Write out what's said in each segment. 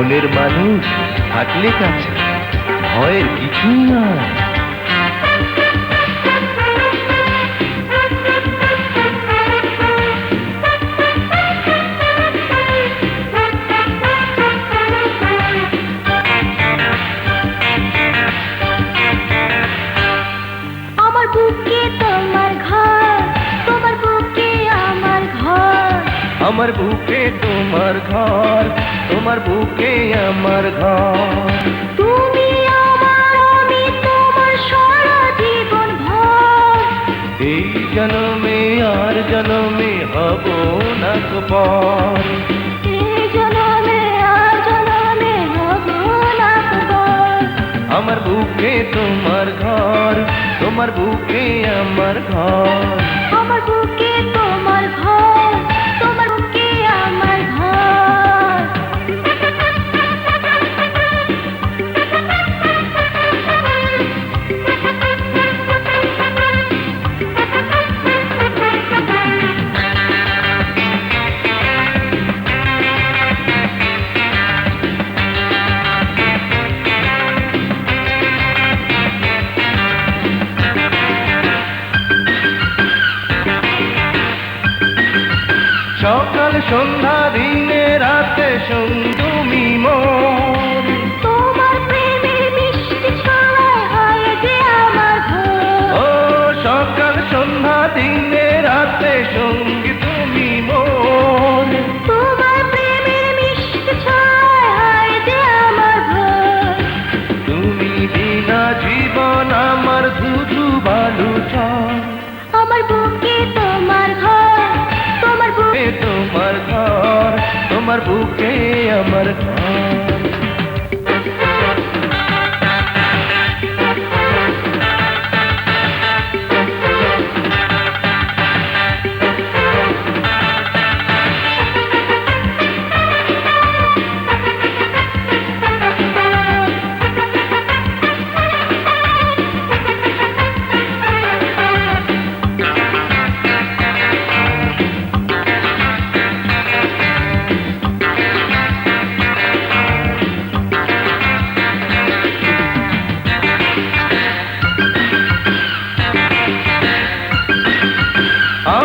মনের মানুষ থাকলে কাছে ভয়ের কিছুই নয়। আমার বুকে তোমার ঘর, তোমার বুকে আমার ঘর। আমার বুকে তোমার ঘর, তোমার বুকে আমার ঘর। তুমি আমার, আমি তোমার সারা জীবন ভর। এই জনমে আর জনমে হব না তো পর। এই জনমে আর জনমে হব না তো পর। আমার বুকে তোমার ঘর, তোমার বুকে আমার ঘর। আমার বুকে তোমার ঘর, তোমার বুকে আমার ঘর। সকাল সন্ধ্যা দিনে রাতে তুমি মোর। তোমার প্রেমের মিষ্টি ছোঁয়ায় হয় যে আমার ঘর। ও সকাল সন্ধ্যা দিনে রাতে সঙ্গী তুমি মোর। তোমার প্রেমের মিষ্টি ছোঁয়ায় হয় যে আমার ঘর। তুমি বিনা জীবন আমার ধুধু বালু চর। আমার বুকে তোমার ঘর, তোমার বুকে তোমার ঘর, তোমার বুকে আমার ঘর।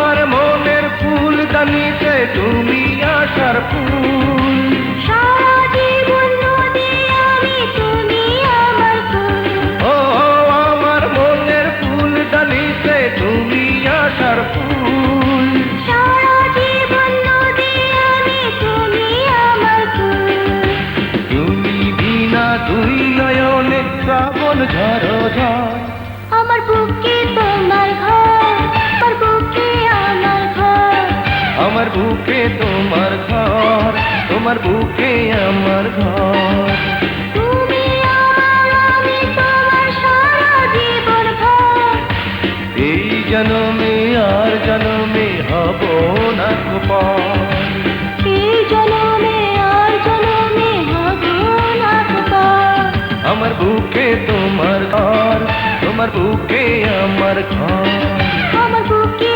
আর মনের ফুল দানিতে তুমি আশার ফুল। সারা জীবন নদী আমি, তুমি আমার ফুল। ও আমার মনের ফুল দানিতে তুমি আশার ফুল। সারা জীবন নদী আমি, তুমি আমার ফুল। তুমি বিনা দুই নয়নে শ্রাবণ ঝড় ঝড়। আমার বুকে তোমার ঘর, আমার বুকে আমার ঘর। আমার বুকে তোমার ঘর, তোমার বুকে আমার ঘর। তুমি আমার, আমি তোমার সারা জীবন ভর। এই জনমে আর জনমে হব না তো পর। এই জনমে আর জনমে হব না তো পর। আমার বুকে তোমার ঘর, তোমার বুকে আমার ঘর। আমার বুকে